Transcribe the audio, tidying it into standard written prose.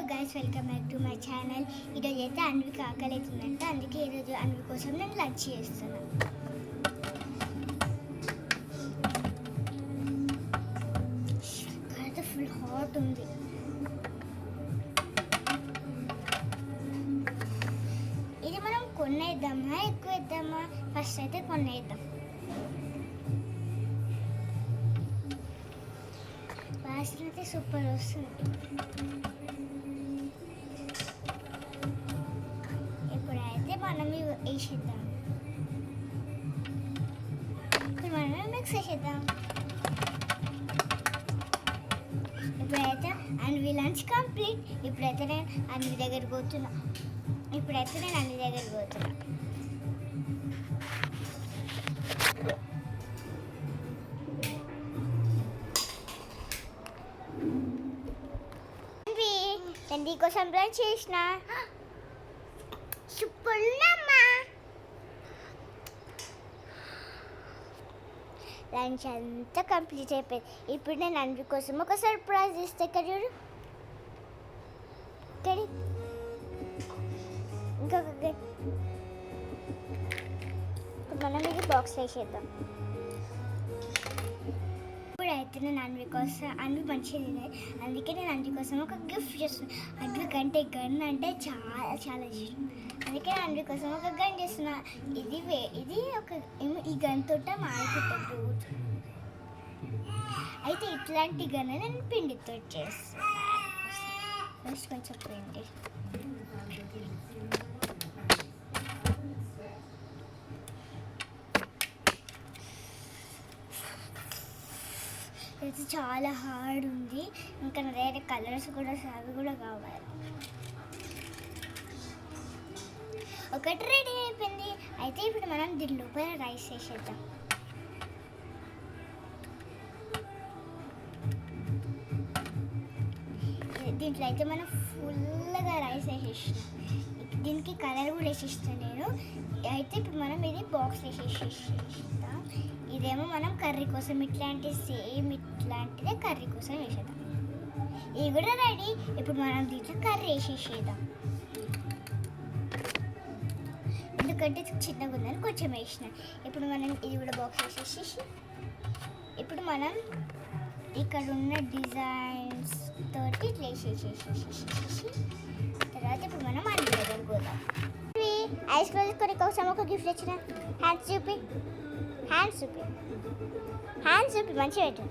Guys, welcome back to my channel. ఈరోజు అయితే అన్వికి ఆకలి అవుతుందంట, అందుకే ఈరోజు అన్వి కోసం నేను లంచ్ చేస్తున్నాను. కరెక్ట్ ఫుల్ హాట్ ఉంది. ఇది మనం కొనేద్దామా ఎక్కువ వేద్దామా? ఫస్ట్ అయితే కొనేద్దాం. వాసన అయితే సూపర్ వస్తుంది. ఇప్పుడైతే మనం వేసేద్దాం. ఇప్పుడు మనం మిక్స్ చేసేద్దాం. ఇప్పుడైతే అన్వి లంచ్ కంప్లీట్. ఇప్పుడైతే నేను అన్వి దగ్గరికి పోతున్నా. నీకోసం లంచ్ చేసిన. సూపర్ ఉందమ్మా. లంచ్ అంతా కంప్లీట్ అయిపోయింది. ఇప్పుడు నేను అన్వి కోసం ఒక సర్ప్రైజ్ ఇస్తే ఇక్కడ చూడు. ఇంకొక మనం ఇది బాక్స్ వేసేద్దాం. ఇప్పుడైతే నేను అన్వి మంచిది, అందుకే నేను అన్వి కోసం ఒక గిఫ్ట్ చేస్తున్నాను. అన్వి కంటే గన్ అంటే చాలా చాలా ఇష్టం, అందుకే నేను అన్వి కోసం ఒక గన్ చేస్తున్నా. ఇది ఒక ఈ గన్ తోట మాడుకుంటుంది రోజు. అయితే ఇట్లాంటి గన్ నేను పిండితో చేస్తాను. ఫస్ట్ కొంచెం పిండి, ఇది చాలా హార్డ్ ఉంది. ఇంకా నా దగ్గర కలర్స్ కూడా అవి కూడా కావాలి. ఒకటి రెడీ అయిపోయింది. అయితే ఇప్పుడు మనం దీని లోపల రైస్ వేసేద్దాం. దీంట్లో అయితే మనం ఫుల్గా రైస్ వేసేసినాం. దీనికి కలర్ కూడా వేసేస్తాను నేను. అయితే ఇప్పుడు మనం ఇది బాక్స్ వేసేసేస్తాం. ఇదేమో మనం కర్రీ కోసం ఇట్లాంటిదే కర్రీ కోసం వేసేద్దాం. ఇది కూడా రెడీ. ఇప్పుడు మనం దీంట్లో కర్రీ వేసేసేద్దాం. ఎందుకంటే చిన్నగా ఉందని కొంచెం వేసిన. ఇప్పుడు మనం ఇది కూడా బాక్స్ వేసేసి ఇప్పుడు మనం ఇక్కడ ఉన్న డిజైన్స్ తోటి ఇట్లా వేసేసేసి తర్వాత ఇప్పుడు మనం అన్ని దగ్గరకు పోదాం. ఐస్ క్రీమ్ కొని కోసం ఒక గిఫ్ట్ వచ్చిన. హ్యాండ్స్ చూపి మంచిగా పెట్టు.